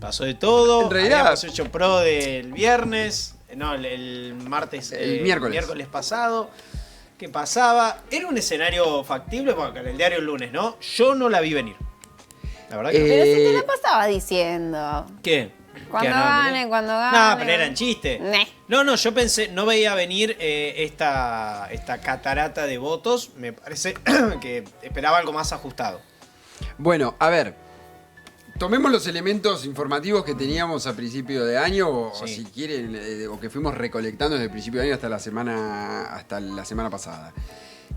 pasó de todo. En realidad, habíamos hecho pro del viernes, no, el martes, el miércoles pasado. ¿Qué pasaba? Era un escenario factible, porque en el diario el lunes, ¿no? Yo no la vi venir. La verdad que no. Pero si te la pasaba diciendo. ¿Qué? Cuando ¿Que ganaba gane, Milei? cuando gane. No, pero eran chistes. Neh. No, yo pensé, no veía venir esta catarata de votos. Me parece que esperaba algo más ajustado. Bueno, a ver. Tomemos los elementos informativos que teníamos a principio de año, o si quieren, o que fuimos recolectando desde el principio de año hasta la semana pasada.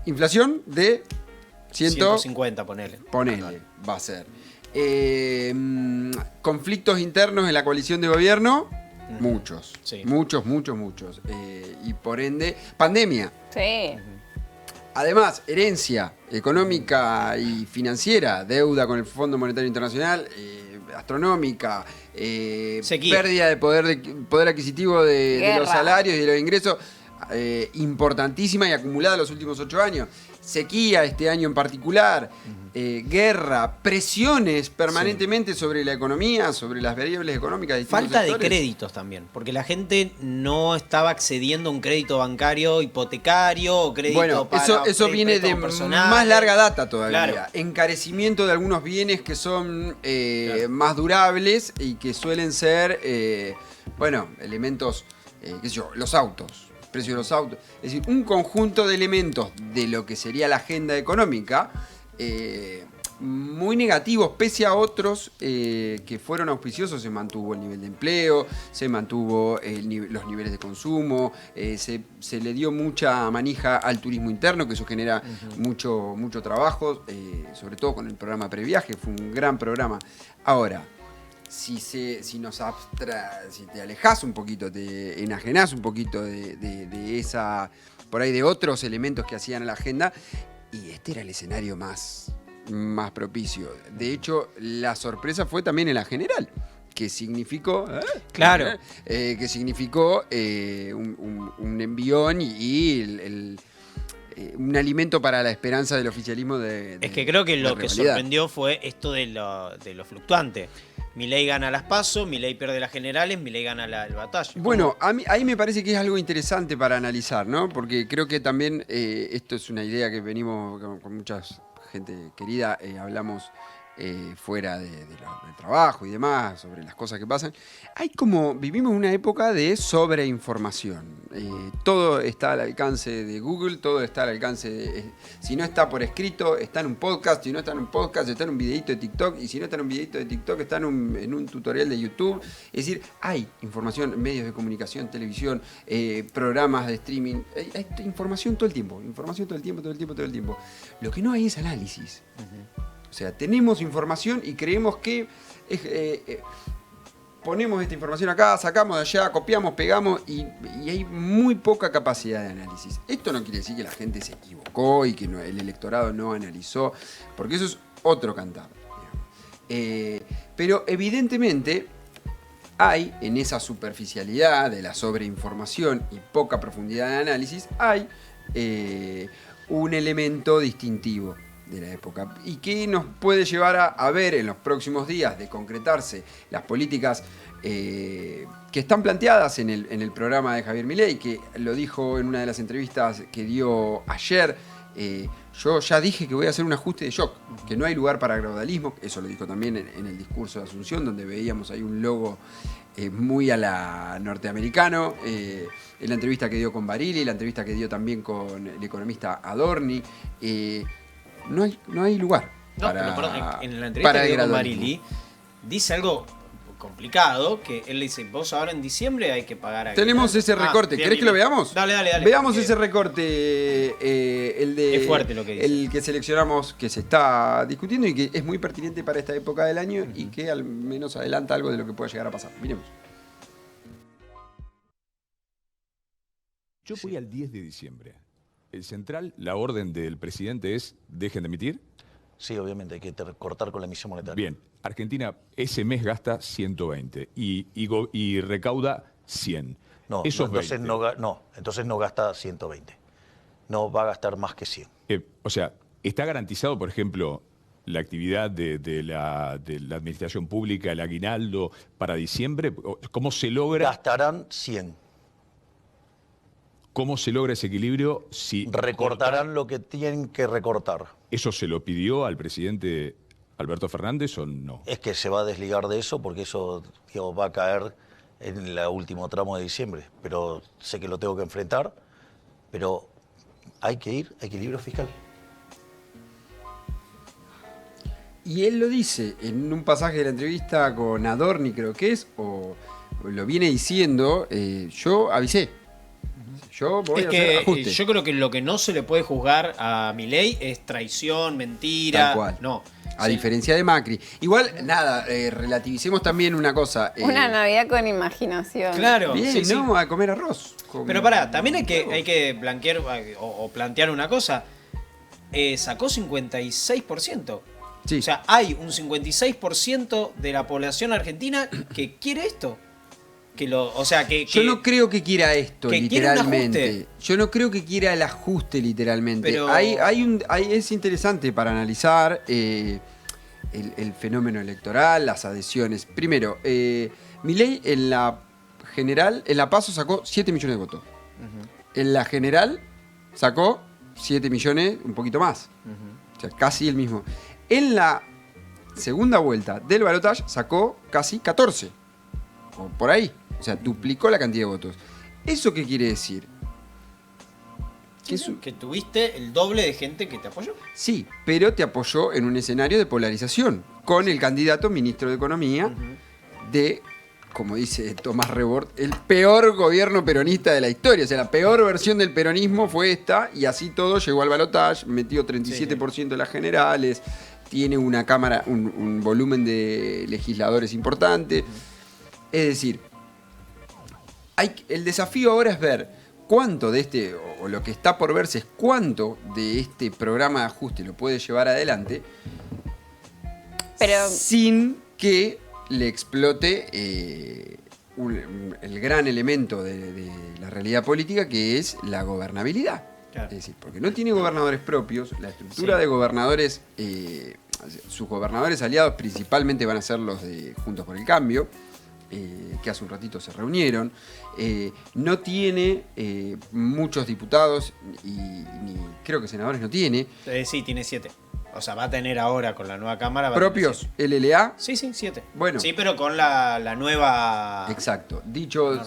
Inflación de 150, ponele. Va a ser. Conflictos internos en la coalición de gobierno, muchos. Sí. Muchos. Y por ende, pandemia. Sí. Además, herencia económica y financiera, deuda con el Fondo Monetario Internacional, astronómica, pérdida de poder adquisitivo de los salarios y de los ingresos, importantísima y acumulada en los últimos 8 años. Sequía este año en particular, guerra, presiones permanentemente sobre la economía, sobre las variables económicas. De Falta de sectores. créditos también, porque la gente no estaba accediendo a un crédito bancario hipotecario o crédito para eso viene de personales. más larga data todavía. Claro. Encarecimiento de algunos bienes que son más durables y que suelen ser, elementos, los autos. Precio de los autos. Es decir, un conjunto de elementos de lo que sería la agenda económica muy negativos, pese a otros que fueron auspiciosos. Se mantuvo el nivel de empleo, se mantuvo los niveles de consumo, se le dio mucha manija al turismo interno, que eso genera mucho trabajo, sobre todo con el programa Previaje, fue un gran programa. Ahora, si te alejás un poquito, te enajenás un poquito de esa, por ahí de otros elementos que hacían a la agenda, y este era el escenario más propicio. De hecho, la sorpresa fue también en la general, que significó un envión y un alimento para la esperanza del oficialismo Es que creo que lo que sorprendió fue esto de lo fluctuante. Milei gana las PASO, Milei pierde las generales, Milei gana el batalla. Bueno, ahí me parece que es algo interesante para analizar, ¿no? Porque creo que también esto es una idea que venimos con mucha gente querida, hablamos fuera del trabajo y demás, sobre las cosas que pasan. Vivimos una época de sobreinformación. Todo está al alcance de Google, todo está al alcance si no está por escrito, está en un podcast, si no está en un podcast, está en un videito de TikTok, y si no está en un videito de TikTok, está en un tutorial de YouTube. Es decir, hay información en medios de comunicación, televisión, programas de streaming, hay información todo el tiempo, todo el tiempo. Lo que no hay es análisis. O sea, tenemos información y creemos que ponemos esta información acá, sacamos de allá, copiamos, pegamos y hay muy poca capacidad de análisis. Esto no quiere decir que la gente se equivocó y que el electorado no analizó, porque eso es otro cantar. Pero evidentemente hay en esa superficialidad de la sobreinformación y poca profundidad de análisis, hay un elemento distintivo de la época y que nos puede llevar a ver en los próximos días de concretarse las políticas que están planteadas en el programa de Javier Milei, que lo dijo en una de las entrevistas que dio ayer. Yo ya dije que voy a hacer un ajuste de shock, que no hay lugar para gradualismo. Eso lo dijo también en el discurso de Asunción, donde veíamos ahí un logo muy a la norteamericano, en la entrevista que dio con Barili, la entrevista que dio también con el economista Adorni. No hay lugar para, pero en la entrevista que dio con Barili dice algo complicado, que él dice, vos ahora en diciembre hay que pagar. Tenemos ese recorte, ¿querés que lo veamos? Dale. Veamos ese recorte, es fuerte lo que dice. El que seleccionamos, que se está discutiendo y que es muy pertinente para esta época del año y que al menos adelanta algo de lo que pueda llegar a pasar. Miremos. Yo fui al 10 de diciembre. El central, la orden del presidente es, ¿dejen de emitir? Sí, obviamente, hay que cortar con la emisión monetaria. Bien, Argentina ese mes gasta 120 y recauda 100. No, entonces no gasta 120. No va a gastar más que 100. O sea, ¿está garantizado, por ejemplo, la actividad de la administración pública, el aguinaldo para diciembre? ¿Cómo se logra? Gastarán 100. ¿Cómo se logra ese equilibrio si recortarán lo que tienen que recortar? ¿Eso se lo pidió al presidente Alberto Fernández o no? Es que se va a desligar de eso porque eso va a caer en el último tramo de diciembre. Pero sé que lo tengo que enfrentar, pero hay que ir a equilibrio fiscal. Y él lo dice en un pasaje de la entrevista con Adorni, creo que es, o lo viene diciendo, yo avisé. Yo voy a hacer ajuste. Yo creo que lo que no se le puede juzgar a Milei es traición, mentira. Tal cual. No. A diferencia de Macri. Igual, nada, relativicemos también una cosa. Una Navidad con imaginación. Claro. Bien, sí, ¿no? A comer arroz. Pero pará, también hay que blanquear o plantear una cosa. Sacó 56%. Sí. O sea, hay un 56% de la población argentina que quiere esto. Yo no creo que quiera esto, que literalmente. Yo no creo que quiera el ajuste, literalmente. Pero es interesante para analizar el fenómeno electoral, las adhesiones. Primero, Milei en la general, en la PASO sacó 7 millones de votos. En la general sacó 7 millones, un poquito más. O sea, casi el mismo. En la segunda vuelta del balotaje sacó casi 14. O por ahí. O sea, duplicó la cantidad de votos. ¿Eso qué quiere decir? Que tuviste el doble de gente que te apoyó. Sí, pero te apoyó en un escenario de polarización con el candidato ministro de Economía de, como dice Tomás Rebord, el peor gobierno peronista de la historia. O sea, la peor versión del peronismo fue esta, y así todo llegó al balotaje, metió 37% de las generales, tiene una cámara, un volumen de legisladores importante. Es decir, el desafío ahora es ver cuánto de este, o lo que está por verse es cuánto de este programa de ajuste lo puede llevar adelante, pero sin que le explote el gran elemento de la realidad política, que es la gobernabilidad. Claro. Es decir, porque no tiene gobernadores propios, la estructura de gobernadores, sus gobernadores aliados principalmente van a ser los de Juntos por el Cambio, que hace un ratito se reunieron. No tiene muchos diputados y ni creo que senadores no tiene. Sí, tiene 7. O sea, va a tener ahora con la nueva Cámara. ¿Propios? ¿LLA? Sí, 7. Bueno. Sí, pero con la nueva. Exacto. Dicho,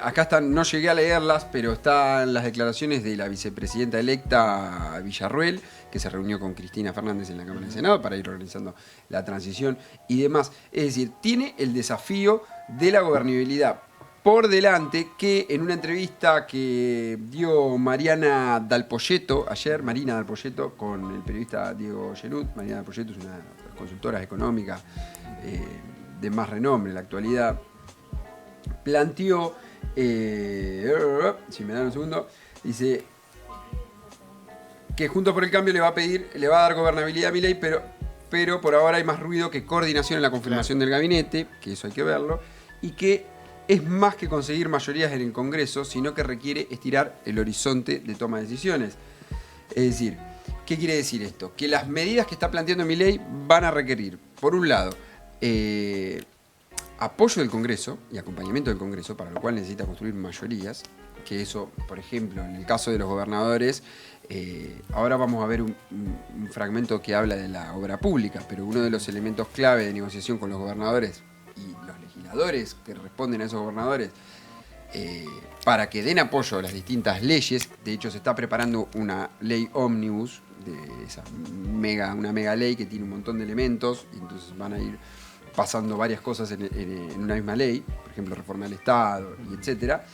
acá están, no llegué a leerlas, pero están las declaraciones de la vicepresidenta electa Villarruel, que se reunió con Cristina Fernández en la Cámara del Senado para ir organizando la transición y demás. Es decir, tiene el desafío de la gobernabilidad por delante, que en una entrevista que dio Marina Dal Poyetto ayer, con el periodista Diego Gelut. Marina Dal Poyetto es una de las consultoras económicas de más renombre en la actualidad, planteó, si me dan un segundo, dice que Juntos por el Cambio le va a dar gobernabilidad a Milei, pero por ahora hay más ruido que coordinación en la confirmación del gabinete, que eso hay que verlo, y que es más que conseguir mayorías en el Congreso, sino que requiere estirar el horizonte de toma de decisiones. Es decir, ¿qué quiere decir esto? Que las medidas que está planteando Milei van a requerir, por un lado, apoyo del Congreso y acompañamiento del Congreso, para lo cual necesita construir mayorías, que eso, por ejemplo, en el caso de los gobernadores, ahora vamos a ver un fragmento que habla de la obra pública, pero uno de los elementos clave de negociación con los gobernadores y los legisladores que responden a esos gobernadores para que den apoyo a las distintas leyes. De hecho, se está preparando una ley ómnibus, una mega ley que tiene un montón de elementos, y entonces van a ir pasando varias cosas en una misma ley, por ejemplo, reforma del Estado, y etcétera.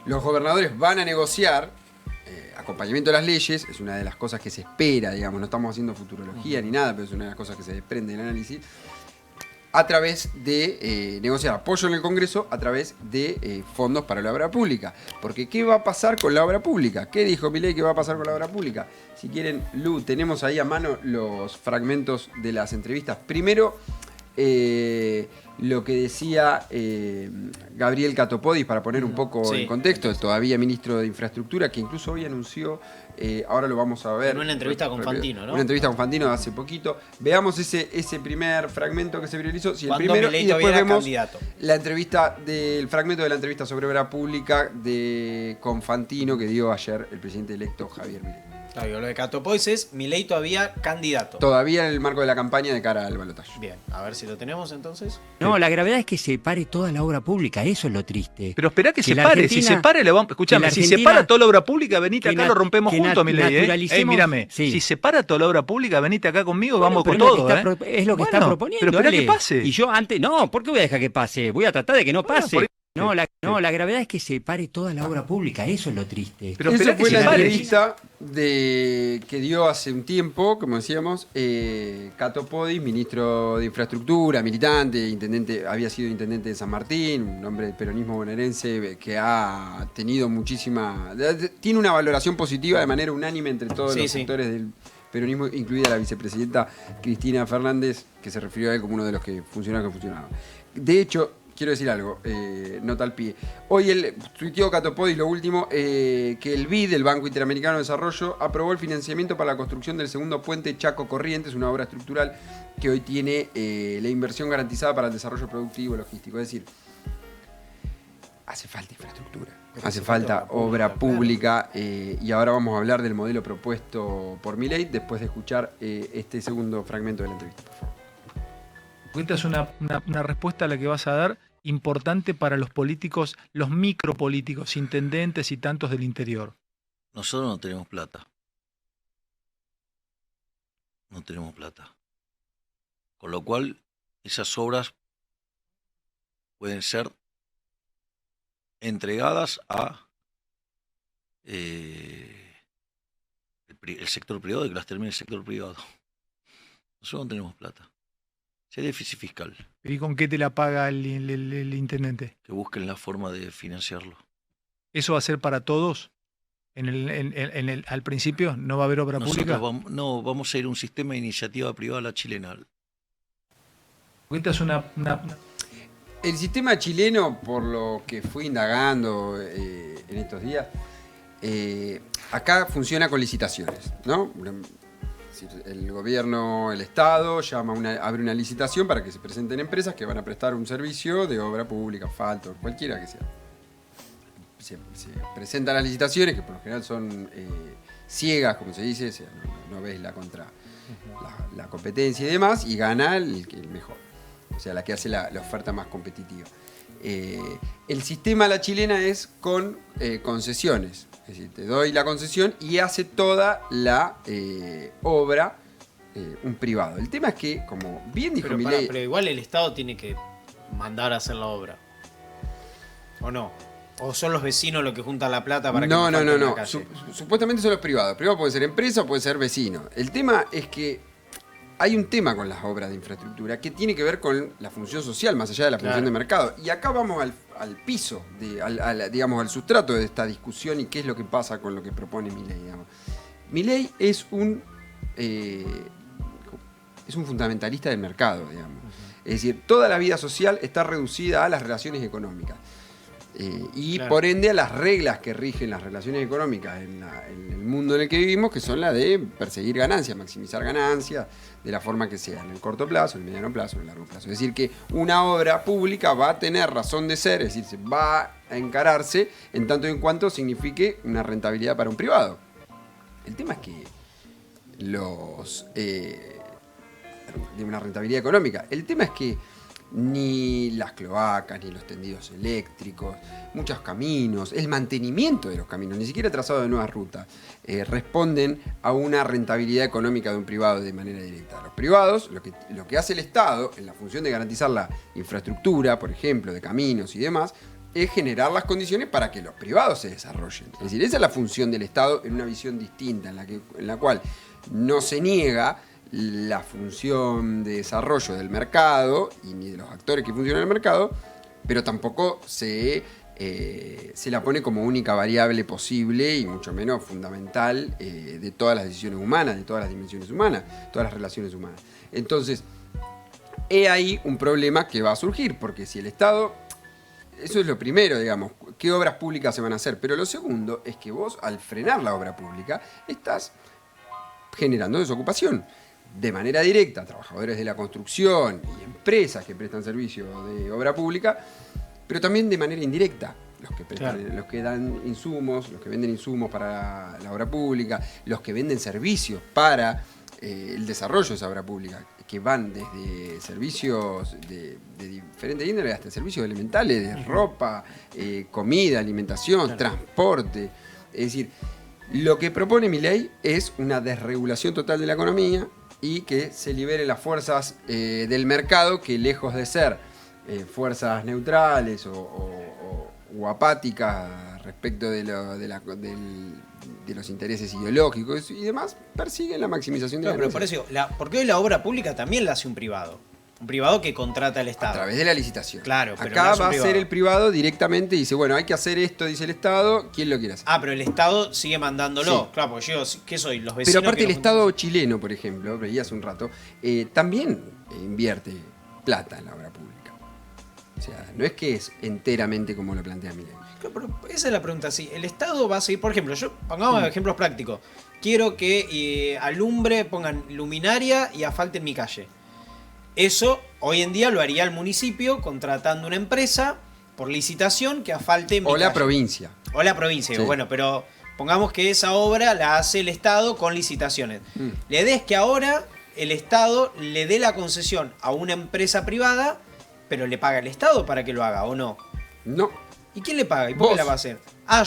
Los gobernadores van a negociar acompañamiento de las leyes, es una de las cosas que se espera, digamos, no estamos haciendo futurología ni nada, pero es una de las cosas que se desprende del análisis, a través de negociar apoyo en el Congreso, a través de fondos para la obra pública. Porque ¿qué va a pasar con la obra pública? ¿Qué dijo Milei que va a pasar con la obra pública? Si quieren, Lu, tenemos ahí a mano los fragmentos de las entrevistas. Primero, lo que decía Gabriel Catopodis, para poner un poco en contexto, todavía ministro de Infraestructura, que incluso hoy anunció, ahora lo vamos a ver. En una entrevista con Fantino, ¿no? Una entrevista con Fantino de hace poquito. Veamos ese primer fragmento que se viralizó. Si el Cuando primero, Milei y después todavía era vemos candidato. la entrevista del fragmento de la entrevista sobre obra pública con Fantino que dio ayer el presidente electo Javier Milei. Claro, lo de Catopodis es Milei todavía candidato. Todavía en el marco de la campaña de cara al balotaje. Bien, a ver si lo tenemos entonces. No, la gravedad es que se pare toda la obra pública, eso es lo triste. Pero esperá que se la pare, Argentina- si se pare, le vamos. Escuchame, que la si se Argentina- para toda la obra pública, venite que acá, na- lo rompemos que juntos, Milei, naturalicemos- mírame, sí. si se para toda la obra pública, venite acá conmigo, Bueno, vamos pero con es lo que todo, está es lo que está Bueno, proponiendo. pero esperá Ale. que pase. Y yo antes, no, ¿por qué voy a dejar que pase? Voy a tratar de que no Bueno, pase. por- No, la gravedad es que se pare toda la obra pública, eso es lo triste. Pero Eso esperá que fue se la pare. entrevista que dio hace un tiempo, como decíamos, Catopodis, ministro de Infraestructura, militante, intendente, había sido intendente de San Martín, un hombre del peronismo bonaerense que ha tenido tiene una valoración positiva de manera unánime entre todos los sectores del peronismo, incluida la vicepresidenta Cristina Fernández, que se refirió a él como uno de los que funcionaba. De hecho, quiero decir algo, nota al pie. Hoy tuiteó Catopodis lo último, que el BID, el Banco Interamericano de Desarrollo, aprobó el financiamiento para la construcción del segundo puente Chaco Corrientes, una obra estructural que hoy tiene la inversión garantizada para el desarrollo productivo logístico. Es decir, hace falta infraestructura, hace falta obra pública, y ahora vamos a hablar del modelo propuesto por Milei después de escuchar este segundo fragmento de la entrevista, por favor. Esta es una respuesta a la que vas a dar importante para los políticos, los micropolíticos, intendentes y tantos del interior. Nosotros no tenemos plata. No tenemos plata. Con lo cual, esas obras pueden ser entregadas a el sector privado y que las termine el sector privado. Nosotros no tenemos plata. Si hay déficit fiscal, ¿Y con qué te la paga el intendente? que busquen la forma de financiarlo. ¿Eso va a ser para todos? Al principio no va a haber obra pública. Vamos a ir a un sistema de iniciativa privada a la chilena. Esta es El sistema chileno, por lo que fui indagando en estos días, acá funciona con licitaciones, ¿no? El gobierno, el Estado, abre una licitación para que se presenten empresas que van a prestar un servicio de obra pública, asfalto, cualquiera que sea. Se presentan las licitaciones, que por lo general son ciegas, como se dice, o sea, no ves la competencia y demás, y gana el mejor. O sea, la que hace la oferta más competitiva. El sistema a la chilena es con concesiones. Es decir, te doy la concesión y hace toda la obra un privado. El tema es que, como bien dijo Milei... Pero igual el Estado tiene que mandar a hacer la obra. ¿O no? ¿O son los vecinos los que juntan la plata para que No. la calle? Supuestamente son los privados. Primero puede ser empresa o puede ser vecino. El tema es que hay un tema con las obras de infraestructura que tiene que ver con la función social, más allá de la función de mercado. Y acá vamos al piso, digamos, al sustrato de esta discusión y qué es lo que pasa con lo que propone Milei. Milei es un fundamentalista del mercado, digamos. Es decir, toda la vida social está reducida a las relaciones económicas. Por ende a las reglas que rigen las relaciones económicas en el mundo en el que vivimos, que son las de perseguir ganancias, maximizar ganancias, de la forma que sea, en el corto plazo, en el mediano plazo, en el largo plazo. Es decir, que una obra pública va a tener razón de ser, es decir, se va a encararse en tanto y en cuanto signifique una rentabilidad para un privado. El tema es que de una rentabilidad económica. El tema es que ni las cloacas, ni los tendidos eléctricos, muchos caminos, el mantenimiento de los caminos, ni siquiera el trazado de nuevas rutas, responden a una rentabilidad económica de un privado de manera directa. Los privados, lo que hace el Estado, en la función de garantizar la infraestructura, por ejemplo, de caminos y demás, es generar las condiciones para que los privados se desarrollen. Es decir, esa es la función del Estado en una visión distinta, en la cual no se niega la función de desarrollo del mercado y ni de los actores que funcionan en el mercado, pero tampoco se la pone como única variable posible y mucho menos fundamental de todas las decisiones humanas, de todas las dimensiones humanas, todas las relaciones humanas. Entonces, he ahí un problema que va a surgir, porque si el Estado, eso es lo primero, digamos, qué obras públicas se van a hacer, pero lo segundo es que vos al frenar la obra pública estás generando desocupación de manera directa a trabajadores de la construcción y empresas que prestan servicio de obra pública, pero también de manera indirecta. Los que dan insumos, los que venden insumos para la obra pública, los que venden servicios para el desarrollo de esa obra pública, que van desde servicios de diferentes índoles hasta servicios elementales, de ropa, comida, alimentación, transporte. Es decir, lo que propone mi ley es una desregulación total de la economía y que se liberen las fuerzas del mercado que, lejos de ser fuerzas neutrales o apáticas respecto de los intereses ideológicos y demás, persiguen la maximización de la pero por eso, porque hoy la obra pública también la hace un privado que contrata al Estado. A través de la licitación. Claro, pero acá no es un va a privado. ser el privado directamente y dice, bueno, hay que hacer esto, dice el Estado, ¿quién lo quiere hacer? Pero el Estado sigue mandándolo. Sí. Claro, porque yo, ¿qué soy? Los vecinos. Pero aparte que el Estado chileno, por ejemplo, veía hace un rato, también invierte plata en la obra pública. O sea, no es que es enteramente como lo plantea Milei. Claro, pero esa es la pregunta, sí. El Estado va a seguir, por ejemplo, pongamos ejemplos prácticos. Quiero que alumbre, pongan luminaria y asfalten mi calle. Eso hoy en día lo haría el municipio contratando una empresa por licitación que asfalte mi calle. O la provincia. O la provincia, Sí. bueno, pero pongamos que esa obra la hace el Estado con licitaciones. La idea es que ahora el Estado le dé la concesión a una empresa privada, pero le paga el Estado para que lo haga, ¿o no? No. ¿Y quién le paga? ¿Y por qué Vos. la va a hacer?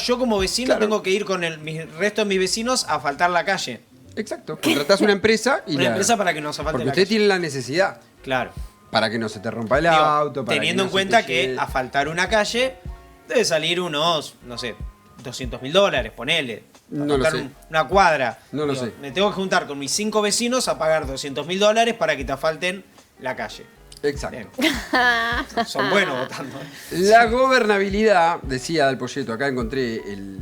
Yo como vecino Claro. tengo que ir con el resto de mis vecinos a asfaltar la calle. Exacto. Contratás una empresa y Una empresa para que nos asfalte porque la usted calle. tiene la necesidad. Claro. Para que no se te rompa el Digo, auto. Para teniendo que no en cuenta se te que llene. asfaltar una calle debe salir unos, no sé, $200.000, ponele. No lo Asfaltar sé. una cuadra. No lo sé. Me tengo que juntar con mis 5 vecinos a pagar $200.000 para que te asfalten la calle. Exacto. Son buenos votando. La gobernabilidad, decía Dalpolleto, acá encontré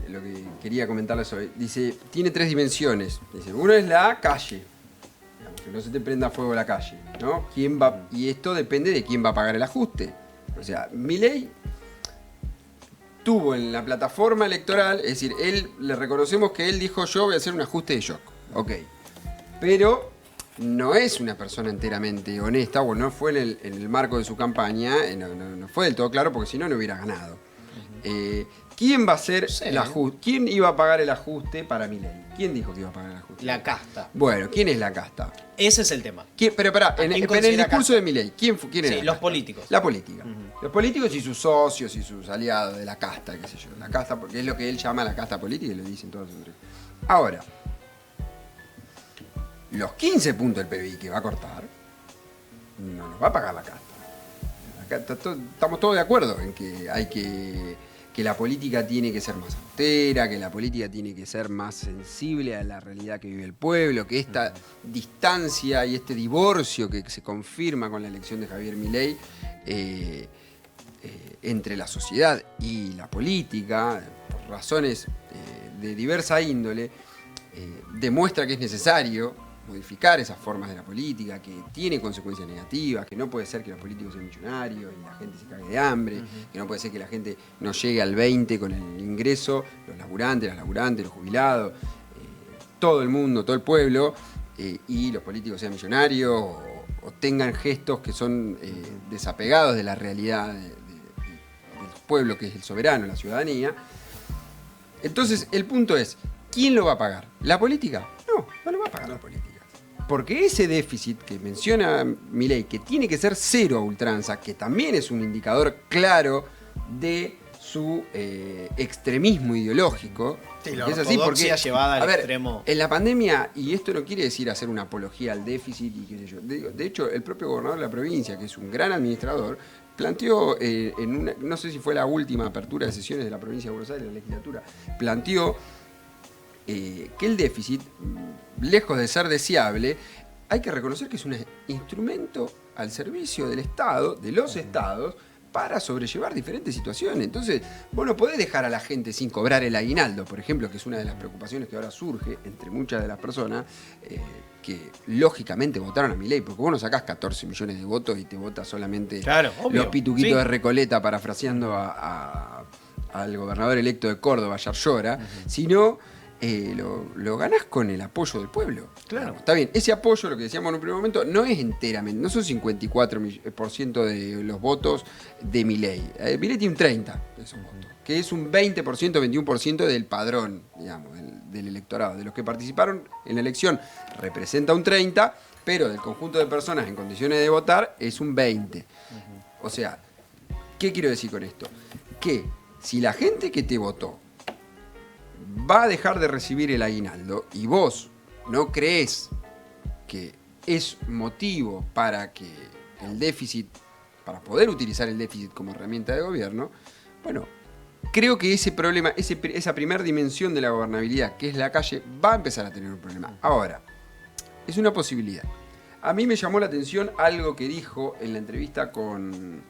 lo que quería comentarles hoy. Dice, tiene 3 dimensiones. Dice, uno es la calle. Digamos, que no se te prenda fuego la calle, ¿no? ¿Quién va? Y esto depende de quién va a pagar el ajuste. O sea, Milei tuvo en la plataforma electoral, es decir, le reconocemos que él dijo, yo voy a hacer un ajuste de shock. Ok. Pero no es una persona enteramente honesta, o no fue en el marco de su campaña, no fue del todo claro, porque si no, no hubiera ganado. ¿Quién va a hacer el ajuste? ¿Quién iba a pagar el ajuste para Milei? ¿Quién dijo que iba a pagar el ajuste? La casta. Bueno, ¿quién es la casta? Ese es el tema. Pero pará, en el considera discurso casta? de Milei, ¿quién era? Sí, la los casta? políticos. La política. Los políticos y sus socios y sus aliados de la casta, qué sé yo. La casta, porque es lo que él llama la casta política y lo dicen todos sus entrevistas. Ahora, los 15 puntos del PBI que va a cortar, no los va a pagar la casta. Estamos todos de acuerdo en que hay que la política tiene que ser más austera, que la política tiene que ser más sensible a la realidad que vive el pueblo, que esta distancia y este divorcio que se confirma con la elección de Javier Milei entre la sociedad y la política, por razones de diversa índole, demuestra que es necesario modificar esas formas de la política, que tiene consecuencias negativas, que no puede ser que los políticos sean millonarios y la gente se cague de hambre, que no puede ser que la gente no llegue al 20 con el ingreso, los laburantes, las laburantes, los jubilados, todo el mundo, todo el pueblo, y los políticos sean millonarios o tengan gestos que son desapegados de la realidad del pueblo, que es el soberano, la ciudadanía. Entonces, el punto es, ¿quién lo va a pagar? ¿La política? No lo va a pagar la política. Porque ese déficit que menciona Milei, que tiene que ser cero a ultranza, que también es un indicador claro de su extremismo ideológico. Sí, la es así ortodoxia llevada al a ver, extremo. en la pandemia, y esto no quiere decir hacer una apología al déficit y qué sé yo. De hecho, el propio gobernador de la provincia, que es un gran administrador, planteó no sé si fue la última apertura de sesiones de la provincia de Buenos Aires, la legislatura, planteó que el déficit, lejos de ser deseable, hay que reconocer que es un instrumento al servicio del Estado, de los estados, para sobrellevar diferentes situaciones. Entonces, vos no podés dejar a la gente sin cobrar el aguinaldo, por ejemplo, que es una de las preocupaciones que ahora surge entre muchas de las personas que lógicamente votaron a Milei, porque vos no sacás 14 millones de votos y te vota solamente Claro, obvio, los pituquitos sí. de Recoleta, parafraseando al gobernador electo de Córdoba, Yarlora, sino lo ganás con el apoyo del pueblo. Claro. Está bien, ese apoyo, lo que decíamos en un primer momento, no es enteramente, no son 54% de los votos de Milei. Milei tiene un 30% de esos votos, que es un 20%, 21% del padrón, digamos, del electorado. De los que participaron en la elección representa un 30%, pero del conjunto de personas en condiciones de votar es un 20%. O sea, ¿qué quiero decir con esto? Que si la gente que te votó va a dejar de recibir el aguinaldo y vos no crees que es motivo para que el déficit, para poder utilizar el déficit como herramienta de gobierno, bueno, creo que ese problema, esa primera dimensión de la gobernabilidad, que es la calle, va a empezar a tener un problema. Ahora, es una posibilidad. A mí me llamó la atención algo que dijo en la entrevista con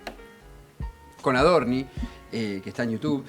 Adorni, que está en YouTube,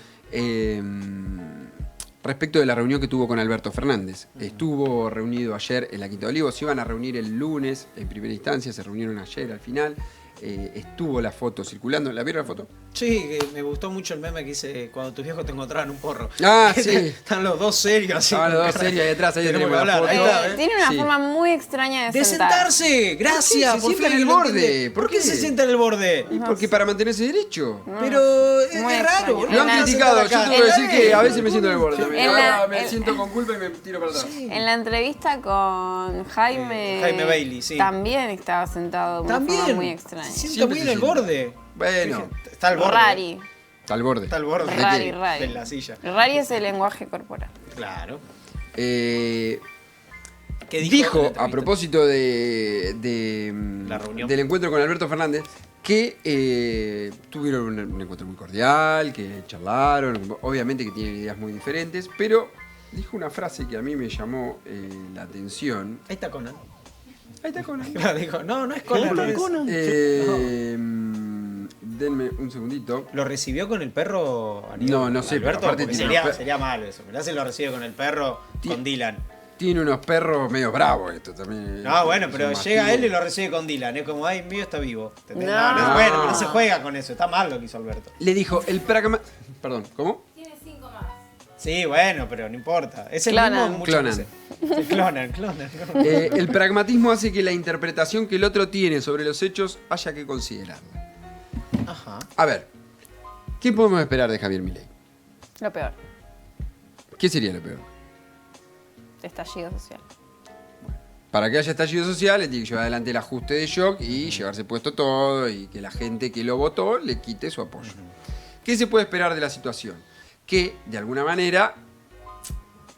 respecto de la reunión que tuvo con Alberto Fernández. Estuvo reunido ayer en la Quinta de Olivos, se iban a reunir el lunes en primera instancia, se reunieron ayer al final. Estuvo la foto circulando. ¿La vieron la foto? Sí, que me gustó mucho el meme que dice cuando tus viejos te encontraban un porro. Ah, sí. Están los dos serios así. Estaban los dos con cara- serios ahí atrás, ahí Tenemos tenemos que la hablar. foto. Ahí está, ¿eh? Tiene una Sí. forma muy extraña de ¡De sentarse! Gracias, Se por sienta fin en el que lo borde. entendí. ¿Por ¿Por qué qué? se sienta en el borde? Y porque para mantenerse derecho. Pero es Muy raro. extraño. boludo. Lo han En la- criticado. Yo Acá. te voy a decir que a veces me siento en el borde también. En la- Ahora me en- siento con culpa y me tiro para atrás. En la entrevista con Jaime, Jaime Bailey, sí. también estaba sentado de una forma También. muy extraña. Se sienta Siempre muy en se el sienta. borde. Bueno, Está al borde. Rari. está al borde. Está al borde. ¿De Rari, qué? rari. De la silla. Rari es el lenguaje corporal. Claro. Eh, ¿Qué dijo, en la a entrevista? propósito La reunión. del encuentro con Alberto Fernández, que tuvieron un encuentro muy cordial, que charlaron, obviamente que tienen ideas muy diferentes, pero dijo una frase que a mí me llamó la atención. Ahí está Conan. Ahí está Conan. Claro, dijo, no es Conan. no es. Denme un segundito. ¿Lo recibió con el perro? No sé, pero Alberto, aparte porque tiene unos sería malo eso. Mirá si lo recibe con el perro, con Dylan. Tiene unos perros medio bravos esto también. No, bueno, pero Son llega masivos. él y lo recibe con Dylan. Es como, ay, mío está vivo. ¿Entendés? No. No es bueno, pero no se juega con eso. Está mal lo que hizo Alberto. Le dijo, el pragma... Perdón, ¿cómo? Sí, bueno, pero no importa. Es el Clonan. mismo muchas Clonan. veces. Sí, clonan. El pragmatismo hace que la interpretación que el otro tiene sobre los hechos haya que considerarla. Ajá. A ver, ¿qué podemos esperar de Javier Milei? Lo peor, ¿Qué sería lo peor? estallido social. Para que haya estallido social, le tiene que llevar adelante el ajuste de shock y llevarse puesto todo y que la gente que lo votó le quite su apoyo. ¿Qué se puede esperar de la situación? Que, de alguna manera,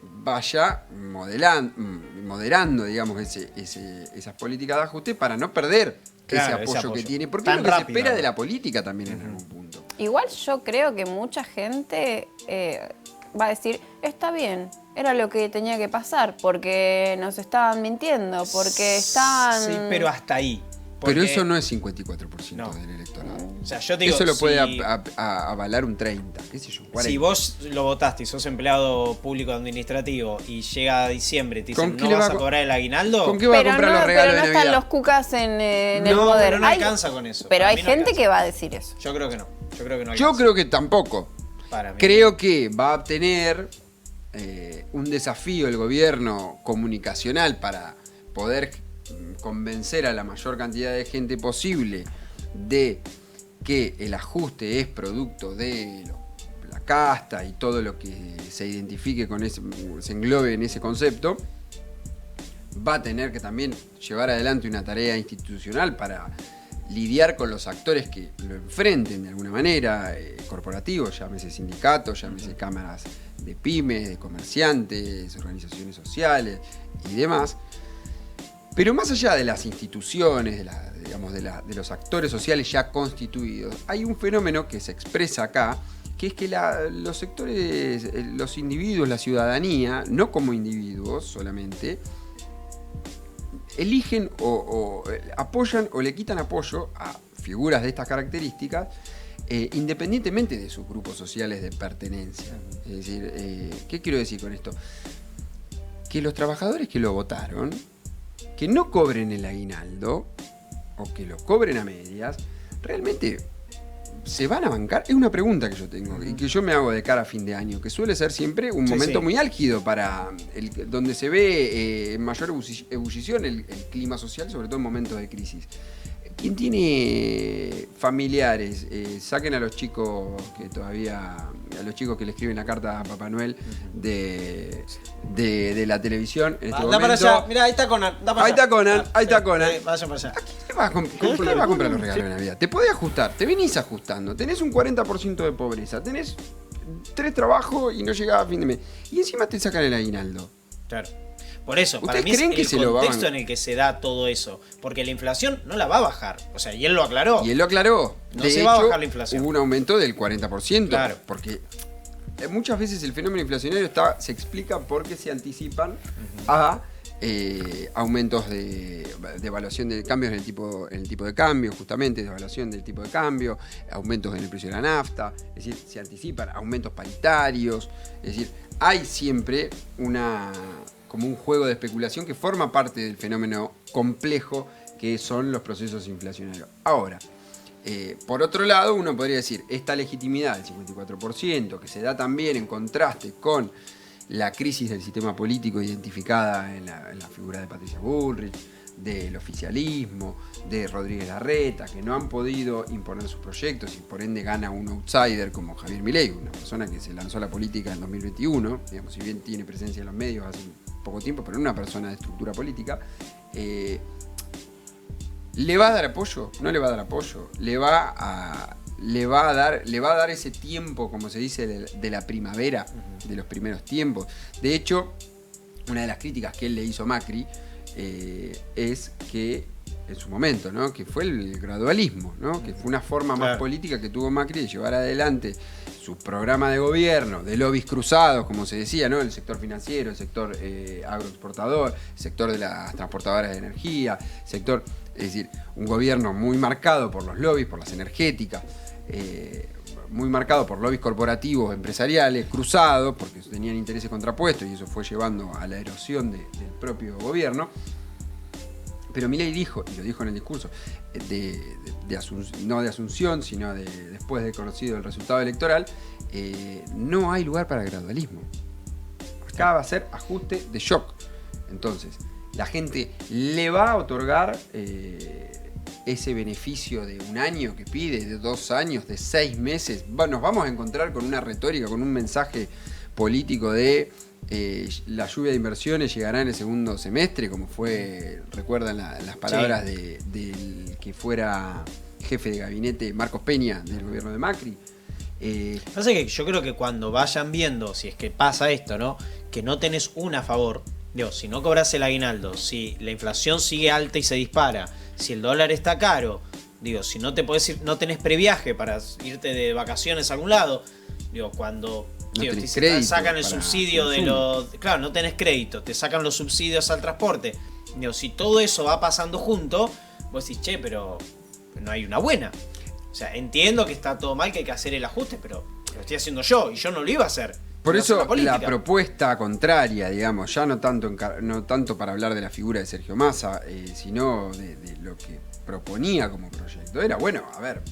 vaya moderando, digamos, esas políticas de ajuste para no perder Claro, ese apoyo que tiene. Porque es Tan lo que se rápido, espera ¿no? de la política también en algún punto. Igual yo creo que mucha gente va a decir, está bien, era lo que tenía que pasar, porque nos estaban mintiendo, porque estaban... Sí, pero hasta ahí. Pero Porque- eso no es 54% No. del electorado. O sea, yo te digo, Eso lo puede si- avalar un 30, qué sé yo, 40. Si vos lo votaste y sos empleado público administrativo y llega diciembre y te dicen ¿Con qué no le vas va a a cobrar el aguinaldo, ¿Con qué va a comprar los regalos pero no de están Navidad? los cucas en el No, poder. pero no alcanza con eso. Pero Para hay mí no gente alcanza. que va a decir eso. yo creo que no. Yo creo que no Yo alcanza. creo que tampoco. Para mí. Creo que va a tener un desafío el gobierno comunicacional para poder convencer a la mayor cantidad de gente posible de que el ajuste es producto de la casta y todo lo que se identifique con ese, se englobe en ese concepto. Va a tener que también llevar adelante una tarea institucional para lidiar con los actores que lo enfrenten de alguna manera, corporativos, llámese sindicatos, llámese cámaras de pymes, de comerciantes, organizaciones sociales y demás. Pero más allá de las instituciones, de los actores sociales ya constituidos, hay un fenómeno que se expresa acá, que es que los sectores, los individuos, la ciudadanía, no como individuos solamente, eligen o apoyan o le quitan apoyo a figuras de estas características independientemente de sus grupos sociales de pertenencia. Es decir, ¿qué quiero decir con esto? Que los trabajadores que lo votaron, que no cobren el aguinaldo, o que lo cobren a medias, realmente se van a bancar. Es una pregunta que yo tengo y que yo me hago de cara a fin de año, que suele ser siempre un momento muy álgido para donde se ve en mayor ebullición el clima social, sobre todo en momentos de crisis. ¿Quién tiene familiares? Saquen a los chicos que todavía, a los chicos que le escriben la carta a Papá Noel de la televisión. En este da para momento. allá, mirá, ahí está Conan. Ahí está Conan, ahí está Conan. Vaya para allá. ¿A quién le vas a comprar los regalos de Navidad? Te podés ajustar, te venís ajustando. Tenés un 40% de pobreza, tenés 3 trabajos y no llegás a fin de mes. Y encima te sacan el aguinaldo. Claro. Por eso, para mí creen es que el se lo contexto van? en el que se da todo eso. Porque la inflación no la va a bajar. O sea, y él lo aclaró. Y él lo aclaró. No De se hecho, va a bajar la inflación. Hubo un aumento del 40%. Claro. Porque muchas veces el fenómeno inflacionario se explica porque se anticipan a aumentos de evaluación de cambios en el tipo de cambio, justamente, de evaluación del tipo de cambio, aumentos en el precio de la nafta, es decir, se anticipan aumentos paritarios, es decir, hay siempre como un juego de especulación que forma parte del fenómeno complejo que son los procesos inflacionarios. Ahora, por otro lado, uno podría decir, esta legitimidad del 54%, que se da también en contraste con la crisis del sistema político identificada en la figura de Patricia Bullrich, del oficialismo, de Rodríguez Larreta, que no han podido imponer sus proyectos y por ende gana un outsider como Javier Milei, una persona que se lanzó a la política en 2021, digamos, si bien tiene presencia en los medios hace poco tiempo, pero una persona de estructura política, ¿le va a dar apoyo? No le va a dar apoyo. Le va a dar ese tiempo, como se dice, de la primavera, de los primeros tiempos. De hecho, una de las críticas que él le hizo a Macri es que, en su momento, ¿no?, que fue el gradualismo, ¿no?, que fue una forma más política que tuvo Macri de llevar adelante su programa de gobierno, de lobbies cruzados, como se decía, ¿no?, el sector financiero, el sector agroexportador, el sector de las transportadoras de energía, sector, es decir, un gobierno muy marcado por los lobbies, por las energéticas, muy marcado por lobbies corporativos, empresariales, cruzados, porque tenían intereses contrapuestos y eso fue llevando a la erosión del propio gobierno. Pero Milei dijo, y lo dijo en el discurso, no de Asunción, sino después de conocido el resultado electoral, no hay lugar para gradualismo. Acá va a ser ajuste de shock. Entonces, la gente le va a otorgar ese beneficio de un año que pide, de 2 años, de 6 meses. Nos vamos a encontrar con una retórica, con un mensaje político de la lluvia de inversiones llegará en el segundo semestre, como fue, recuerdan las palabras del que fuera jefe de gabinete Marcos Peña del gobierno de Macri. Pasa que yo creo que cuando vayan viendo, si es que pasa esto, ¿no?, que no tenés una a favor, digo, si no cobras el aguinaldo, si la inflación sigue alta y se dispara, si el dólar está caro, digo, si no te podés ir, no tenés previaje para irte de vacaciones a algún lado, digo, cuando te sacan el subsidio de los... Claro, no tenés crédito, te sacan los subsidios al transporte. Digo, si todo eso va pasando junto, vos decís, che, pero no hay una buena. O sea, entiendo que está todo mal, que hay que hacer el ajuste, pero lo estoy haciendo yo y yo no lo iba a hacer. Por eso la propuesta contraria, digamos, ya no tanto para hablar de la figura de Sergio Massa, sino de lo que proponía como proyecto, era, bueno, a ver,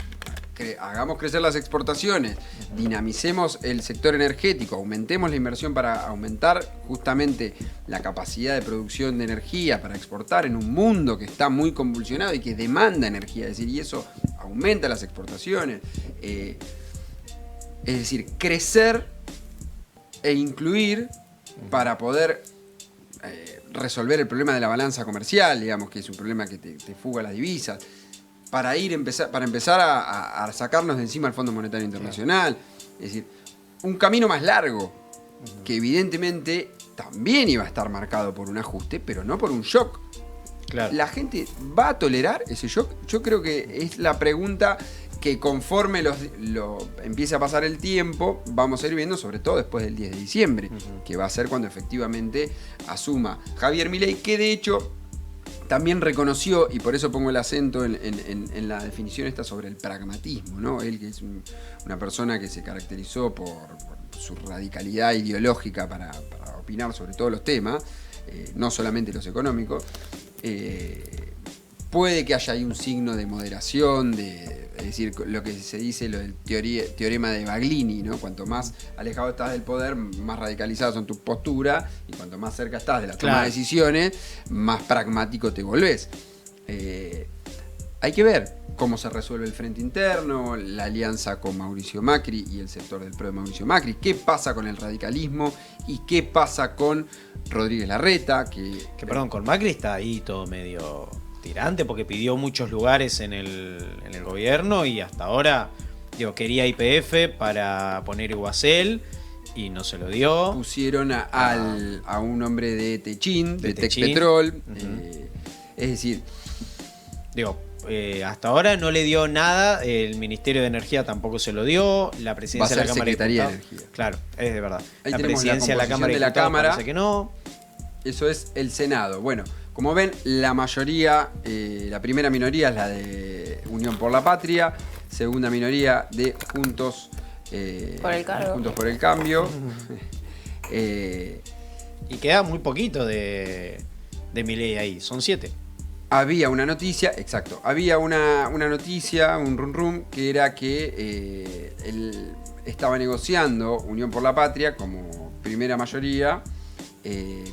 hagamos crecer las exportaciones, dinamicemos el sector energético, aumentemos la inversión para aumentar justamente la capacidad de producción de energía para exportar en un mundo que está muy convulsionado y que demanda energía, es decir, y eso aumenta las exportaciones. Es decir, crecer e incluir para poder resolver el problema de la balanza comercial, digamos, que es un problema que te fuga las divisas, para empezar a sacarnos de encima el Fondo Monetario Internacional. Es decir, un camino más largo, que evidentemente también iba a estar marcado por un ajuste, pero no por un shock. Claro. ¿La gente va a tolerar ese shock? Yo creo que es la pregunta que conforme empiece a pasar el tiempo, vamos a ir viendo, sobre todo después del 10 de diciembre, que va a ser cuando efectivamente asuma Javier Milei, que de hecho también reconoció, y por eso pongo el acento en la definición esta sobre el pragmatismo, ¿no? Él, que es una persona que se caracterizó por su radicalidad ideológica para opinar sobre todos los temas, no solamente los económicos, puede que haya ahí un signo de moderación, es decir, lo que se dice lo del teorema de Baglini, ¿no? Cuanto más alejado estás del poder, más radicalizadas son tus posturas, y cuanto más cerca estás de la toma de decisiones, más pragmático te volvés. Hay que ver cómo se resuelve el frente interno, la alianza con Mauricio Macri y el sector del PRO de Mauricio Macri, qué pasa con el radicalismo y qué pasa con Rodríguez Larreta, que perdón, con Macri está ahí todo medio tirante porque pidió muchos lugares en el gobierno y hasta ahora, digo, quería YPF para poner Iguacel y no se lo dio. Pusieron a un hombre de Techín, de Tecpetrol, es decir, digo, hasta ahora no le dio nada, el Ministerio de Energía tampoco se lo dio, la presidencia de la Cámara de Diputados. De Energía. Claro, es de verdad. Ahí la tenemos presidencia de la Cámara de Diputados parece que no. Eso es el Senado. Bueno, como ven, la mayoría, la primera minoría es la de Unión por la Patria, segunda minoría de Juntos por el Cambio. Y queda muy poquito de Milei ahí, son 7. Había una noticia, exacto, había una noticia, un rum que era que él estaba negociando Unión por la Patria como primera mayoría,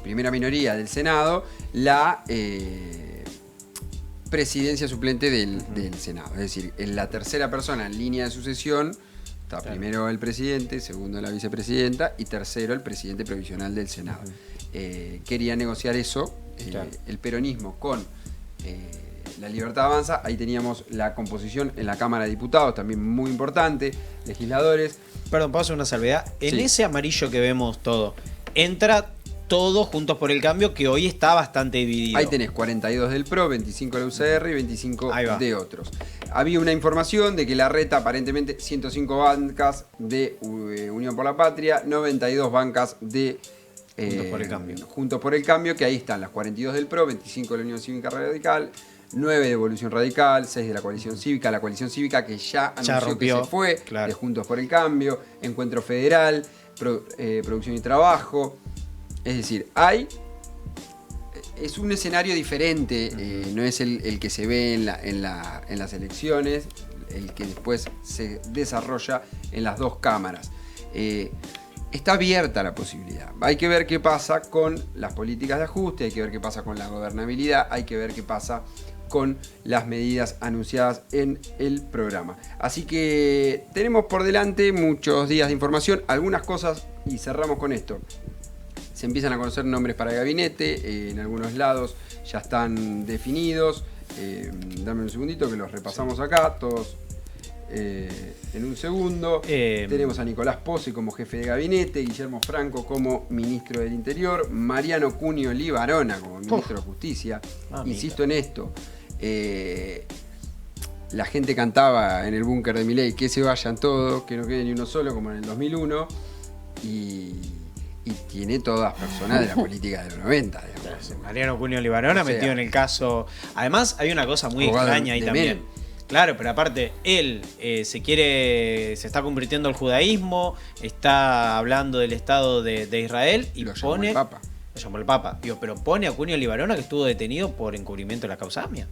primera minoría del Senado, la presidencia suplente del Senado. Es decir, en la tercera persona en línea de sucesión está primero el presidente, segundo la vicepresidenta y tercero el presidente provisional del Senado. Quería negociar eso, el peronismo con La Libertad Avanza. Ahí teníamos la composición en la Cámara de Diputados, también muy importante, legisladores. Perdón, puedo hacer una salvedad. En Sí. ese amarillo que vemos todo, entra todo Juntos por el Cambio, que hoy está bastante dividido. Ahí tenés 42 del PRO, 25 de la UCR y 25 Ahí va. de otros. Había una información de que Larreta, aparentemente, 105 bancas de Unión por la Patria, 92 bancas de Juntos por el Cambio. Juntos por el Cambio, que ahí están las 42 del PRO, 25 de la Unión Cívica Radical, 9 de Evolución Radical, 6 de la Coalición Cívica que ya anunció rompió, que se fue, claro. de Juntos por el Cambio, Encuentro Federal, Producción y Trabajo. Es decir, es un escenario diferente, no es el que se ve en las elecciones, el que después se desarrolla en las dos cámaras. Está abierta la posibilidad. Hay que ver qué pasa con las políticas de ajuste, hay que ver qué pasa con la gobernabilidad, hay que ver qué pasa con las medidas anunciadas en el programa. Así que tenemos por delante muchos días de información, algunas cosas, y cerramos con esto. Se empiezan a conocer nombres para el gabinete, en algunos lados ya están definidos. Dame un segundito que los repasamos acá, todos en un segundo. Tenemos a Nicolás Pose como jefe de gabinete, Guillermo Franco como ministro del Interior, Mariano Cunio Libarona como ministro de Justicia. Insisto en esto, la gente cantaba en el búnker de Milei que se vayan todos, que no quede ni uno solo como en el 2001, y tiene todas personas de la política de los 90, digamos. Mariano Cunio Libarona metido en el caso. Además, hay una cosa muy extraña ahí también. Menem. Claro, pero aparte, él se está convirtiendo al judaísmo, está hablando del Estado de Israel y Lo llamó pone. el Papa. Lo llamó el Papa. Digo, pero pone a Cunio Libarona, que estuvo detenido por encubrimiento de la causa AMIA.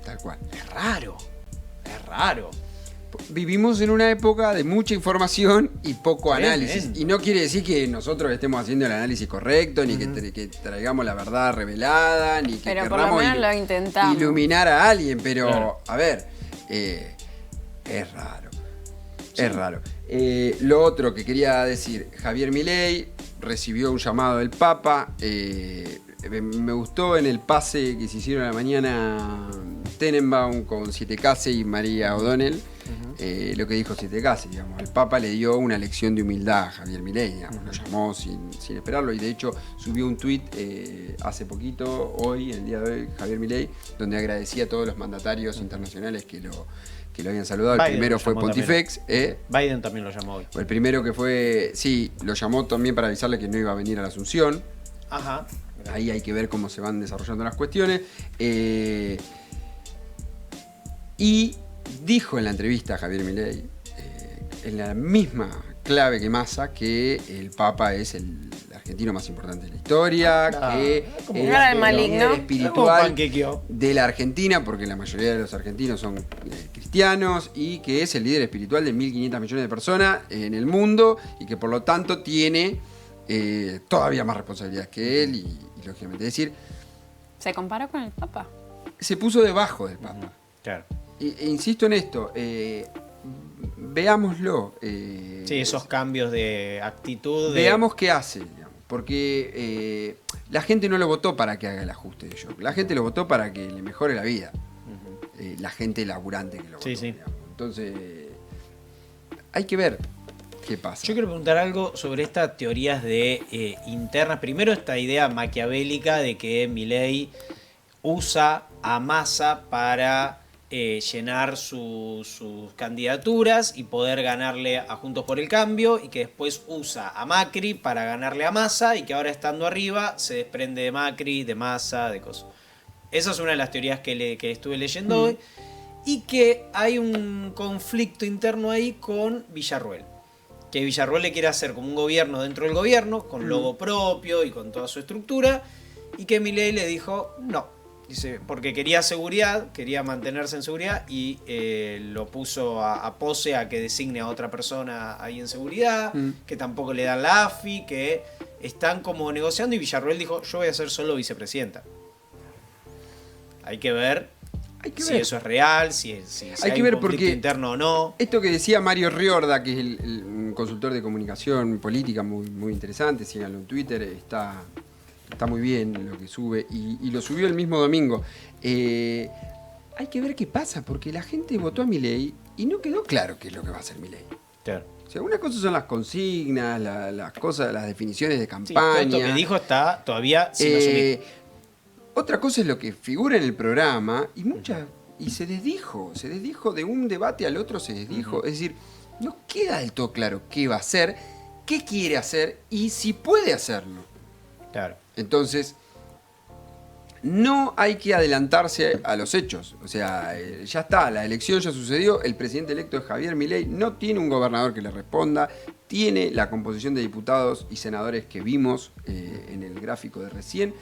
Tal cual. Es raro. Es raro. Vivimos en una época de mucha información y poco análisis. Tremendo. Y no quiere decir que nosotros estemos haciendo el análisis correcto, ni que traigamos la verdad revelada, ni que Pero por lo querramos menos lo intentamos. iluminar a alguien. Pero, Claro. a ver, es raro. Es raro. Lo otro que quería decir, Javier Milei recibió un llamado del Papa. Me gustó en el pase que se hicieron a la mañana Tenenbaum con Siete Case y María O'Donnell. Lo que dijo Siete Case, digamos, el Papa le dio una lección de humildad a Javier Milei, digamos, lo llamó sin esperarlo, y de hecho subió un tuit hace poquito, hoy, el día de hoy, Javier Milei, donde agradecía a todos los mandatarios internacionales que lo habían saludado. Biden El primero lo fue llamó Pontifex. Biden también lo llamó hoy. El primero que fue, sí, lo llamó también para avisarle que no iba a venir a la Asunción. Ajá. ahí hay que ver cómo se van desarrollando las cuestiones. Y dijo en la entrevista a Javier Milei, en la misma clave que Massa, que el Papa es el argentino más importante de la historia, que es Cara de el maligno. líder espiritual panquequeó. de la Argentina, porque la mayoría de los argentinos son cristianos, y que es el líder espiritual de 1.500 millones de personas en el mundo, y que por lo tanto tiene todavía más responsabilidades que él, y lógicamente, es decir, ¿Se compara con el Papa? se puso debajo del Papa. Claro. E insisto en esto, veámoslo. Sí, esos cambios de actitud. Veamos qué hace, digamos, porque la gente no lo votó para que haga el ajuste de shock, la gente lo votó para que le mejore la vida. La gente laburante que lo votó. Sí, sí. Digamos. Entonces, hay que ver qué pasa. Yo quiero preguntar algo sobre estas teorías de internas. Primero, esta idea maquiavélica de que Milei usa a Massa para llenar sus candidaturas y poder ganarle a Juntos por el Cambio, y que después usa a Macri para ganarle a Massa, y que ahora estando arriba se desprende de Macri, de Massa, de cosas. Esa es una de las teorías que estuve leyendo hoy, y que hay un conflicto interno ahí con Villarruel. Que Villarruel le quiere hacer como un gobierno dentro del gobierno, con logo propio y con toda su estructura, y que Milei le dijo no. Dice, porque quería seguridad, quería mantenerse en seguridad, y lo puso a Pose a que designe a otra persona ahí en seguridad, que tampoco le dan la AFI, que están como negociando, y Villarruel dijo, yo voy a ser solo vicepresidenta. Hay que ver si eso es real, si hay que un ver conflicto porque interno o no. Esto que decía Mario Riorda, que es un consultor de comunicación política muy, muy interesante, síganlo en Twitter, está muy bien lo que sube, y lo subió el mismo domingo. Hay que ver qué pasa, porque la gente votó a Milei y no quedó claro qué es lo que va a hacer Milei. Claro. O sea, una cosa son las consignas, las cosas, las definiciones de Sí, todo campaña. esto que dijo está todavía sin asumir. Otra cosa es lo que figura en el programa, y se desdijo de un debate al otro, se desdijo. Es decir, no queda del todo claro qué va a hacer, qué quiere hacer y si puede hacerlo. Claro. Entonces, no hay que adelantarse a los hechos. O sea, ya está, la elección ya sucedió, el presidente electo es Javier Milei, no tiene un gobernador que le responda, tiene la composición de diputados y senadores que vimos en el gráfico de recién,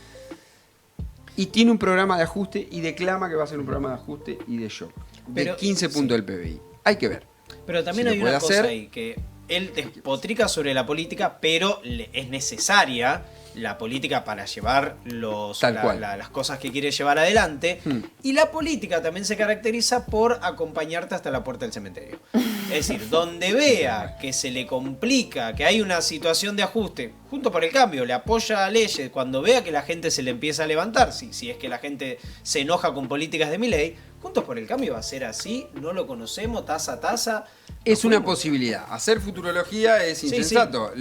y tiene un programa de ajuste y declama que va a ser un programa de ajuste y de shock, de 15 puntos del PBI. Hay que ver. Pero también Si hay lo puede una cosa hacer, ahí, que él despotrica sobre la política, pero es necesaria la política para llevar Tal cual. las cosas que quiere llevar adelante. Y la política también se caracteriza por acompañarte hasta la puerta del cementerio. Es decir, donde vea que se le complica, que hay una situación de ajuste, Juntos por el Cambio le apoya a Leyes, cuando vea que la gente se le empieza a levantar, si es que la gente se enoja con políticas de Milei, Juntos por el Cambio va a ser así, no lo conocemos, taza a taza. Es una posibilidad. Hacer futurología es insensato,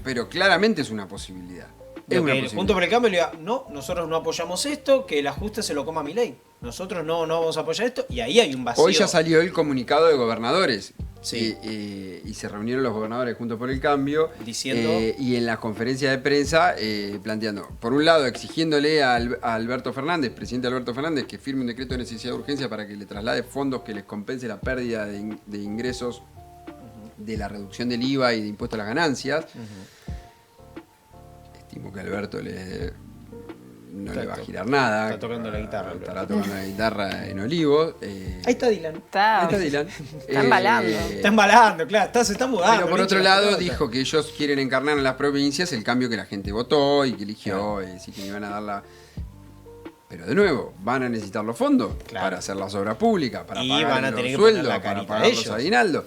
pero claramente es una posibilidad. Es una posibilidad. Juntos por el Cambio le diga, no, nosotros no apoyamos esto, que el ajuste se lo coma Milei. Nosotros no vamos a apoyar esto, y ahí hay un vacío. Hoy ya salió el comunicado de gobernadores. Sí. Y se reunieron los gobernadores Juntos por el Cambio. Diciendo. Y en la conferencia de prensa planteando, por un lado, exigiéndole a Alberto Fernández, presidente Alberto Fernández, que firme un decreto de necesidad de urgencia para que le traslade fondos que les compense la pérdida de ingresos de la reducción del IVA y de impuesto a las ganancias. Estimo que Alberto no le va a girar nada. Está tocando la guitarra. Estará tocando la guitarra en Olivos. Ahí está Dylan. Está, Ahí está Dylan. Está embalando. Está embalando, claro, se está mudando. Pero por le otro hincha la lado pelota. dijo que ellos quieren encarnar en las provincias el cambio que la gente votó y que eligió, sí que le iban a dar la... Pero de nuevo, van a necesitar los fondos para hacer las obras públicas, para Y pagar van a los tener que poner sueldos, la para carita pagar los ellos. aguinaldos.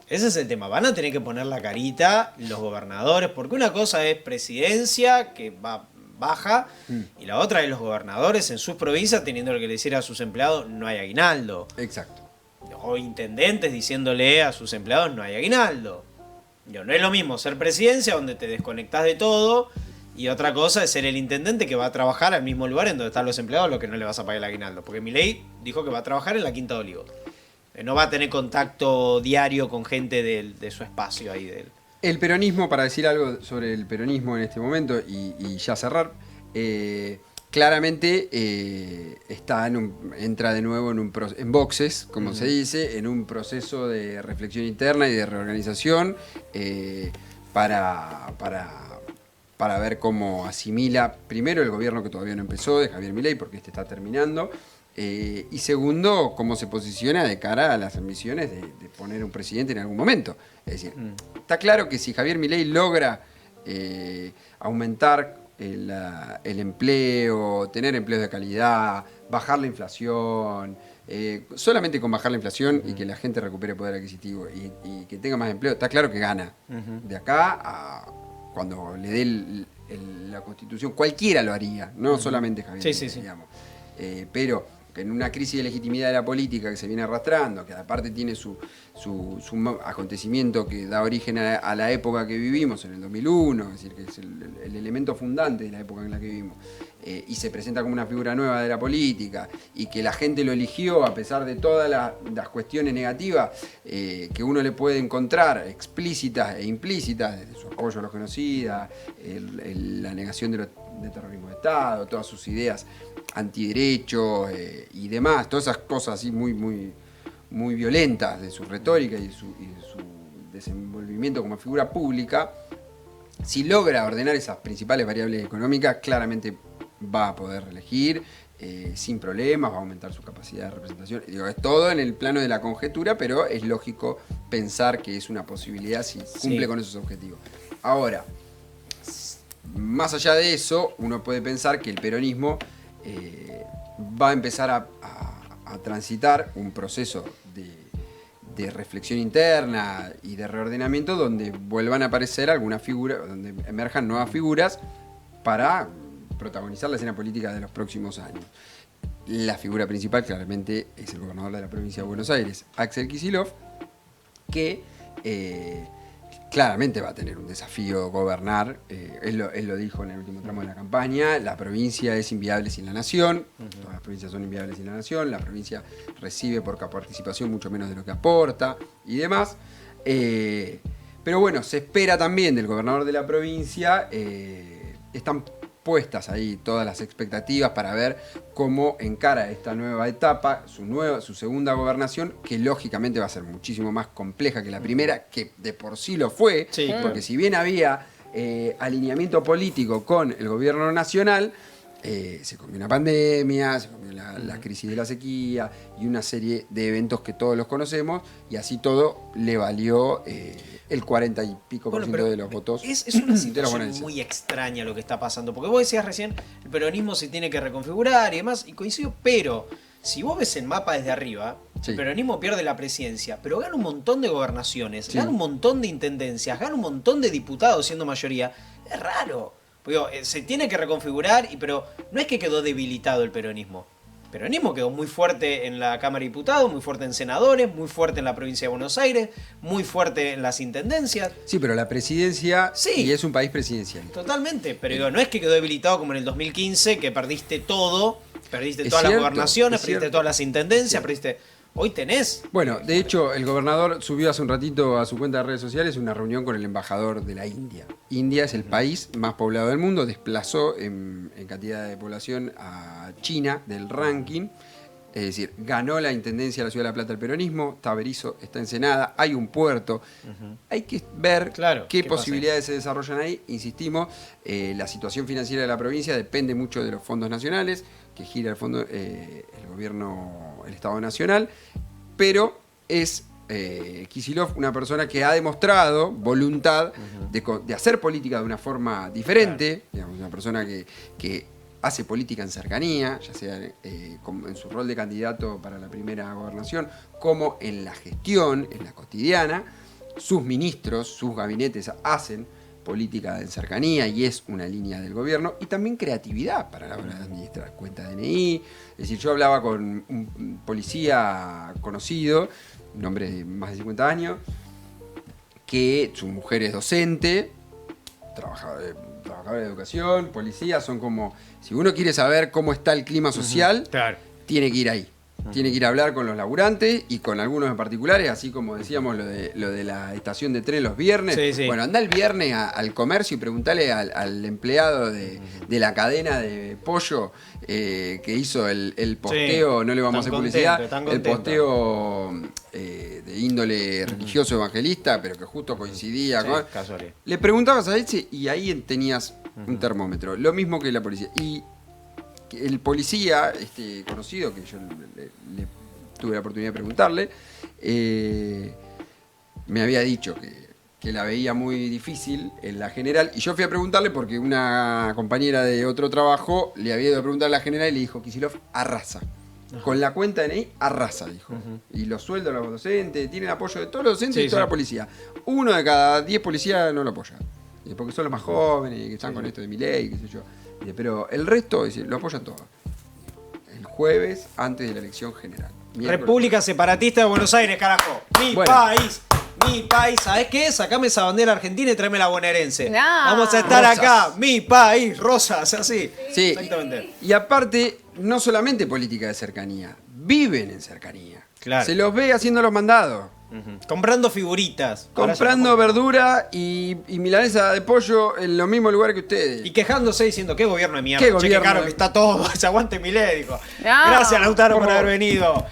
Ese es el tema, van a tener que poner la carita los gobernadores, porque una cosa es presidencia, que baja, y la otra es los gobernadores en sus provincias teniendo que decir a sus empleados no hay aguinaldo. Exacto. O intendentes diciéndole a sus empleados no hay aguinaldo. No es lo mismo ser presidencia donde te desconectás de todo, y otra cosa es ser el intendente que va a trabajar al mismo lugar en donde están los empleados, lo que no le vas a pagar el aguinaldo. Porque Milei dijo que va a trabajar en la Quinta de Olivos. No va a tener contacto diario con gente de su espacio ahí. El peronismo, para decir algo sobre el peronismo en este momento y ya cerrar, claramente entra de nuevo en boxes, como se dice, en un proceso de reflexión interna y de reorganización para ver cómo asimila, primero, el gobierno que todavía no empezó, de Javier Milei, porque este está terminando, y segundo, cómo se posiciona de cara a las ambiciones de poner un presidente en algún momento. Es decir, está claro que si Javier Milei logra aumentar el empleo, tener empleos de calidad, bajar la inflación, solamente con bajar la inflación y que la gente recupere poder adquisitivo y que tenga más empleo, está claro que gana. De acá a cuando le dé la Constitución, cualquiera lo haría, no solamente Javier Milei, digamos. Pero que en una crisis de legitimidad de la política que se viene arrastrando, que aparte tiene su acontecimiento que da origen a la época que vivimos, en el 2001, es decir, que es el elemento fundante de la época en la que vivimos, y se presenta como una figura nueva de la política, y que la gente lo eligió a pesar de todas las cuestiones negativas que uno le puede encontrar, explícitas e implícitas, desde su apoyo a los genocidas, la negación de terrorismo de Estado, todas sus ideas antiderechos y demás, todas esas cosas así muy violentas de su retórica y de su desenvolvimiento como figura pública. Si logra ordenar esas principales variables económicas, claramente va a poder reelegir sin problemas, va a aumentar su capacidad de representación. Digo, es todo en el plano de la conjetura, pero es lógico pensar que es una posibilidad si cumple con esos objetivos. Ahora, más allá de eso, uno puede pensar que el peronismo va a empezar a transitar un proceso de reflexión interna y de reordenamiento donde vuelvan a aparecer algunas figuras, donde emerjan nuevas figuras para protagonizar la escena política de los próximos años. La figura principal claramente es el gobernador de la provincia de Buenos Aires, Axel Kicillof, que claramente va a tener un desafío gobernar. Él lo dijo en el último tramo de la campaña. La provincia es inviable sin la nación. Todas las provincias son inviables sin la nación. La provincia recibe por participación mucho menos de lo que aporta y demás. Pero bueno, se espera también del gobernador de la provincia. Están puestas ahí todas las expectativas para ver cómo encara esta nueva etapa, su segunda gobernación, que lógicamente va a ser muchísimo más compleja que la primera, que de por sí lo fue, porque si bien había alineamiento político con el gobierno nacional, se comió una pandemia, se comió la crisis de la sequía y una serie de eventos que todos los conocemos, y así todo le valió el 40 y pico por ciento de los votos. Es una situación muy extraña lo que está pasando, porque vos decías recién, el peronismo se tiene que reconfigurar y demás, y coincido, pero si vos ves el mapa desde arriba, el peronismo pierde la presidencia, pero gana un montón de gobernaciones, gana un montón de intendencias, gana un montón de diputados siendo mayoría. Es raro. Porque, se tiene que reconfigurar, pero no es que quedó debilitado el peronismo. El peronismo quedó muy fuerte en la Cámara de Diputados, muy fuerte en senadores, muy fuerte en la provincia de Buenos Aires, muy fuerte en las intendencias. Sí, pero la presidencia, y es un país presidencial. Totalmente, pero digo, no es que quedó debilitado como en el 2015, que perdiste todo, perdiste todas las gobernaciones, perdiste todas las intendencias, perdiste... Hoy tenés. Bueno, de hecho, el gobernador subió hace un ratito a su cuenta de redes sociales una reunión con el embajador de la India. India es el país más poblado del mundo, desplazó en cantidad de población a China del ranking. Es decir, ganó la intendencia de la Ciudad de La Plata el peronismo, está Berisso, está Ensenada, hay un puerto. Hay que ver qué posibilidades se desarrollan ahí. Insistimos, la situación financiera de la provincia depende mucho de los fondos nacionales, que gira el gobierno, el Estado Nacional, pero es Kicillof una persona que ha demostrado voluntad de hacer política de una forma diferente, digamos, una persona que hace política en cercanía, ya sea en su rol de candidato para la primera gobernación, como en la gestión, en la cotidiana. Sus ministros, sus gabinetes hacen política en cercanía y es una línea del gobierno, y también creatividad para la hora de administrar cuenta DNI. Es decir, yo hablaba con un policía conocido, un hombre de más de 50 años, que su mujer es docente, trabajadora de educación, policía, son como, si uno quiere saber cómo está el clima social, tiene que ir ahí. Tiene que ir a hablar con los laburantes y con algunos en particulares, así como decíamos lo de la estación de tren los viernes. Sí, sí. Bueno, anda el viernes al comercio y preguntale al empleado de la cadena de pollo que hizo el posteo, Sí, no le vamos a hacer tan publicidad, contento, tan el contento. posteo de índole religioso evangelista, pero que justo coincidía Sí, con... casualidad. Le preguntabas a ese y ahí tenías un termómetro, lo mismo que la policía. Y el policía, conocido, que yo le tuve la oportunidad de preguntarle, me había dicho que la veía muy difícil en la general, y yo fui a preguntarle porque una compañera de otro trabajo le había ido a preguntar a la general y le dijo: Kicillof arrasa. Con la cuenta de DNI arrasa, dijo. Y los sueldos de los docentes, tienen apoyo de todos los docentes Sí, y toda sí. la policía. 1 de cada 10 policías no lo apoya. Porque son los más jóvenes, que están con esto de mi ley, qué sé yo. Pero el resto lo apoyan todo. El jueves antes de la elección general. Miércoles. República Separatista de Buenos Aires, carajo. Mi Bueno. país. Mi país. ¿Sabés qué? Sacame esa bandera argentina y tráeme la bonaerense. No. Vamos a estar Rosas. acá. Mi país. Rosas, así. Sí. Exactamente. Y aparte, no solamente política de cercanía, viven en cercanía. Claro. Se los ve haciendo los mandados. Comprando figuritas. Ahora ya Comprando no compran. verdura y milanesa de pollo en los mismos lugares que ustedes. Y quejándose diciendo, qué gobierno de mierda. ¿Qué Che, gobierno caro de- que está todo. Se aguante mi dijo. No. Gracias, Lautaro, por ¿Cómo? haber venido.